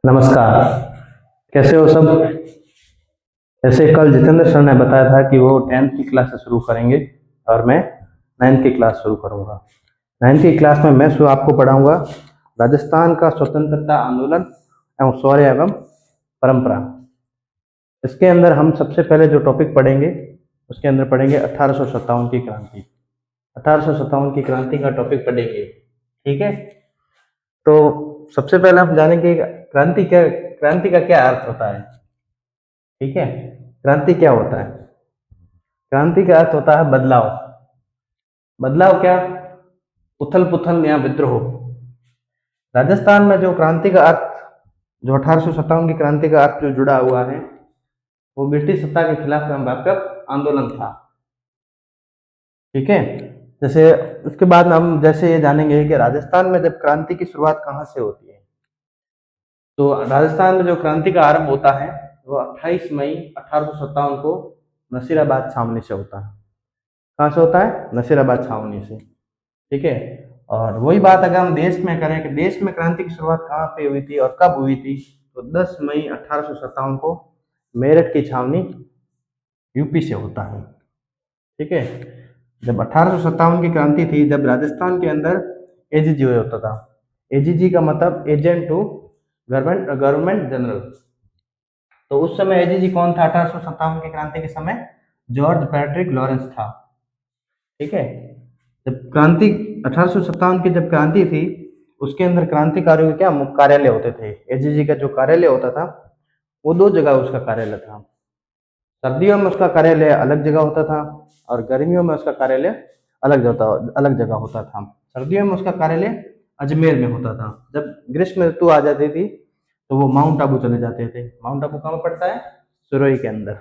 नमस्कार। कैसे हो सब। जैसे कल जितेंद्र सर ने बताया था कि वो 10th की क्लास से शुरू करेंगे और मैं 9th की क्लास शुरू करूंगा। 9th की क्लास में मैं आपको पढ़ाऊंगा राजस्थान का स्वतंत्रता आंदोलन एवं शौर्य एवं परंपरा। इसके अंदर हम सबसे पहले जो टॉपिक पढ़ेंगे उसके अंदर पढ़ेंगे 1857 की क्रांति। 1857 की क्रांति का टॉपिक पढ़ेंगे। ठीक है। तो सबसे पहले हम जानेंगे क्रांति का क्या अर्थ होता है। ठीक है। क्रांति क्या होता है। क्रांति का अर्थ होता है बदलाव। बदलाव क्या, उथल पुथल या विद्रोह। राजस्थान में जो क्रांति का अर्थ, जो 1857 की क्रांति का अर्थ जो जुड़ा हुआ है वो ब्रिटिश सत्ता के खिलाफ व्यापक आंदोलन था। ठीक है। जैसे उसके बाद हम जैसे ये जानेंगे कि राजस्थान में जब क्रांति की शुरुआत कहाँ से होती है। तो राजस्थान में जो क्रांति का आरंभ होता है वो 28 मई 1857 को नसीराबाद छावनी से होता है। कहाँ से होता है, नसीराबाद छावनी से। ठीक है। और वही बात अगर हम देश में करें कि देश में क्रांति की शुरुआत कहाँ पे हुई थी और कब हुई थी, तो 10 मई 1857 को मेरठ की छावनी यूपी से होता है। ठीक है। जब 1857 की क्रांति थी, जब राजस्थान के अंदर एजीजी होता था। एजीजी का मतलब एजेंट टू गवर्नमेंट जनरल। तो उस समय एजीजी कौन था 1857 की क्रांति के समय? जॉर्ज पैट्रिक लॉरेंस था। ठीक है। जब क्रांति 1857 की जब क्रांति थी उसके अंदर क्रांतिकारियों के क्या मुख्य कार्यालय होते थे। एजीजी का जो कार्यालय होता था वो दो जगह उसका कार्यालय था। सर्दियों में उसका कार्यालय अलग जगह होता था और गर्मियों में उसका कार्यालय अलग जगह होता था। सर्दियों में उसका कार्यालय अजमेर में होता था। जब ग्रीष्म ऋतु आ जाती थी तो वो माउंट आबू चले जाते थे। माउंट आबू कहाँ पड़ता है? सिरोही के अंदर।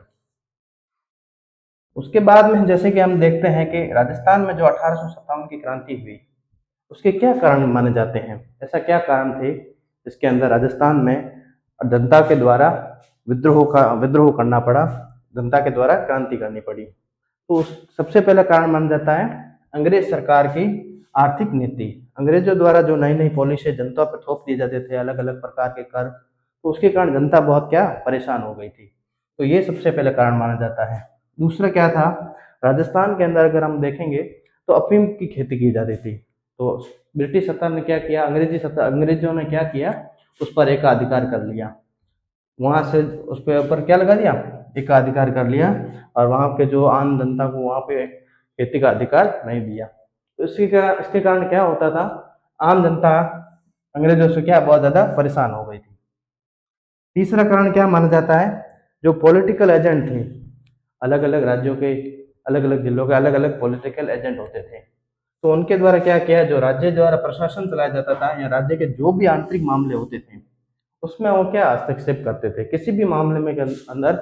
उसके बाद में जैसे कि हम देखते हैं कि राजस्थान में जो 1857 की क्रांति हुई उसके क्या कारण माने जाते हैं। ऐसा क्या कारण थे जिसके अंदर राजस्थान में जनता के द्वारा विद्रोह करना पड़ा, जनता के द्वारा क्रांति करनी पड़ी। तो सबसे पहला कारण माना जाता है अंग्रेज सरकार की आर्थिक नीति। अंग्रेजों द्वारा जो नई नई पॉलिसी जनता पर थोप दिए जाते थे, अलग अलग प्रकार के कर, तो उसके कारण जनता बहुत क्या परेशान हो गई थी। तो ये सबसे पहले कारण माना जाता है। दूसरा क्या था, राजस्थान के अंदर अगर हम देखेंगे तो अफीम की खेती की जाती थी। तो ब्रिटिश सत्ता ने क्या किया, अंग्रेजों ने क्या किया, उस पर एकाधिकार कर लिया। वहां से उस पे ऊपर क्या लगा दिया, एकाधिकार कर लिया और वहां पे जो आम जनता को वहां पे खेती का अधिकार नहीं दिया। तो इसके कारण क्या होता था, आम जनता अंग्रेजों से क्या बहुत ज्यादा परेशान हो गई थी। तीसरा कारण क्या माना जाता है, जो पॉलिटिकल एजेंट थे, अलग अलग राज्यों के, अलग अलग जिलों के अलग अलग पॉलिटिकल एजेंट होते थे। तो उनके द्वारा क्या किया, जो राज्य द्वारा प्रशासन चलाया जाता था या राज्य के जो भी आंतरिक मामले होते थे उसमें वो क्या हस्तक्षेप करते थे। किसी भी मामले में के अंदर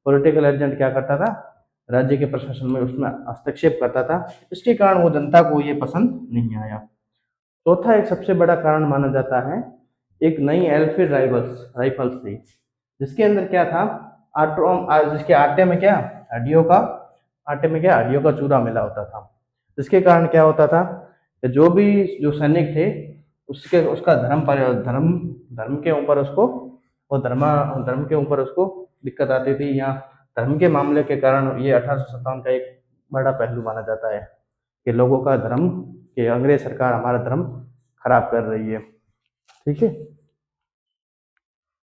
पॉलिटिकल एजेंट क्या करता था, राज्य के प्रशासन में उसमें हस्तक्षेप करता था। इसके कारण वो जनता को ये पसंद नहीं आया। चौथा एक सबसे बड़ा कारण माना जाता है, एक नई एल्फिड राइफल्स थी जिसके अंदर क्या था, जिसके आटे में क्या, हड्डियों का चूरा मिला होता था। जिसके कारण क्या होता था कि जो सैनिक थे उसका धर्म के ऊपर उसको, वो धर्म के ऊपर उसको दिक्कत आती थी, या धर्म के मामले के कारण ये 1857 का एक बड़ा पहलू माना जाता है कि लोगों का धर्म, कि अंग्रेज सरकार हमारा धर्म खराब कर रही है। ठीक है।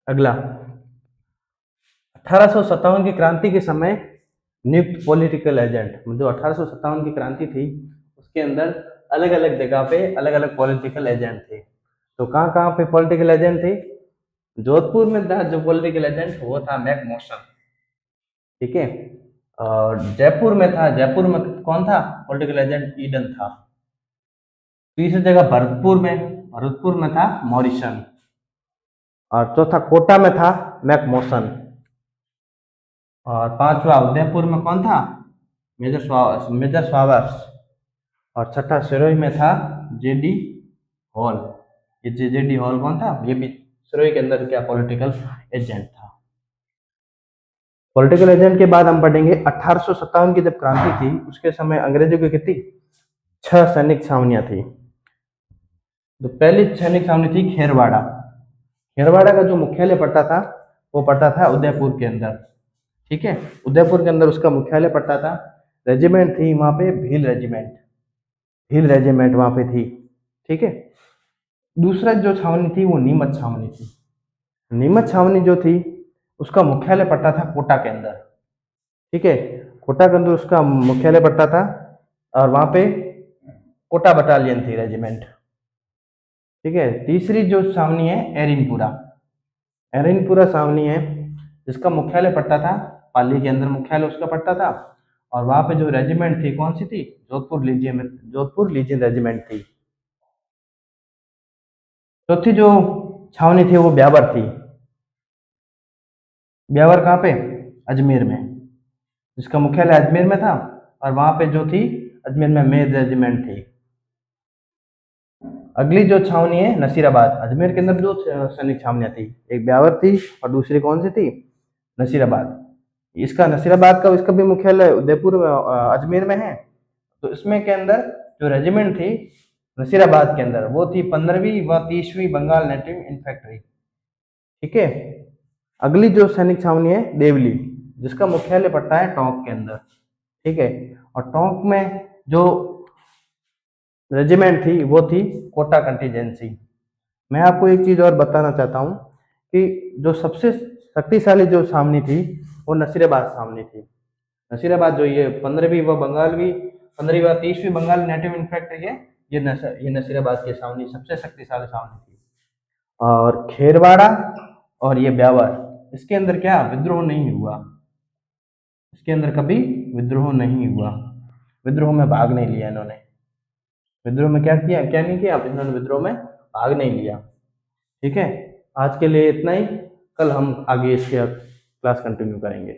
अगला, 1857 की क्रांति के समय नियुक्त पॉलिटिकल एजेंट, जो 1857 की क्रांति थी उसके अंदर अलग अलग जगह पे अलग अलग पॉलिटिकल एजेंट थे। तो कहाँ कहाँ पे पॉलिटिकल एजेंट थे? जोधपुर में था जो पॉलिटिकल एजेंट वो था मैकमोशन। ठीक है। और जयपुर में कौन था पॉलिटिकल एजेंट? ईडन था। तीसरी जगह भरतपुर में था मॉरिसन। और चौथा कोटा में था मैकमोशन। और पांचवा उदयपुर में कौन था? मेजर स्वावर्स। और छठा सिरोही में था जेडी हॉल। ये जेडी हॉल कौन था? ये भी सिरोही के अंदर क्या पॉलिटिकल एजेंट था। पॉलिटिकल एजेंट के बाद हम पढ़ेंगे 1857 की जब क्रांति थी उसके समय अंग्रेजों की कितनी, 6 सैनिक छावनियां थी। तो पहली सैनिक छावनी थी खेरवाड़ा। खेरवाड़ा का जो मुख्यालय पड़ता था वो पड़ता था उदयपुर के अंदर। ठीक है, उदयपुर के अंदर उसका मुख्यालय पड़ता था। रेजिमेंट थी वहाँ पे भील रेजिमेंट, भील रेजिमेंट वहाँ पे थी। ठीक है, दूसरा जो छावनी थी वो नीमच छावनी थी। नीमच छावनी जो थी उसका मुख्यालय पड़ता था कोटा के अंदर। ठीक है, कोटा के अंदर उसका मुख्यालय पड़ता था और वहाँ पे कोटा बटालियन थी रेजिमेंट। ठीक है, तीसरी जो छावनी है एरिनपुरा, एरिनपुरा छावनी है जिसका मुख्यालय पड़ता था पाली के अंदर, मुख्यालय उसका पड़ता था। और वहाँ पे जो रेजिमेंट थी कौन सी थी, Jodhpur lesion, Jodhpur lesion regiment थी। चौथी जो छावनी थी वो ब्यावर थी। ब्यावर कहाँ पे, अजमेर में, जिसका मुख्यालय अजमेर में था। और वहाँ पे जो थी अजमेर में मेज रेजिमेंट थी। अगली जो छावनी है नसीराबाद, अजमेर के अंदर दो सैनिक छावनियां थी, एक ब्यावर थी और दूसरी कौन सी थी, नसीराबाद। इसका नसीराबाद का इसका भी मुख्यालय उदयपुर अजमेर में है। तो इसमें के अंदर जो रेजिमेंट थी नसीराबाद के अंदर वो थी 15वीं व 30वीं बंगाल नेटिव इन्फेंट्री। ठीक है, अगली जो सैनिक छावनी है देवली, जिसका मुख्यालय पड़ता है टोंक के अंदर। ठीक है, और टोंक में जो रेजिमेंट थी वो थी कोटा कंटीजेंसी। मैं आपको एक चीज और बताना चाहता हूँ कि जो सबसे शक्तिशाली जो छावनी थी वो नसीराबाद छावनी थी। नसीराबाद जो ये 15वीं व बंगालवी 15वीं व 30वीं बंगाल नेटिव इन्फेंट्री है, ये नसीराबाद की छावनी सबसे शक्तिशाली छावनी थी। और खेरवाड़ा और ये ब्यावर, इसके अंदर क्या विद्रोह नहीं हुआ, इसके अंदर कभी विद्रोह नहीं हुआ, विद्रोह में भाग नहीं लिया इन्होंने। विद्रोह में क्या किया, क्या नहीं किया, इन्होंने विद्रोह में भाग नहीं लिया। ठीक है, आज के लिए इतना ही, कल हम आगे इसके क्लास कंटिन्यू करेंगे।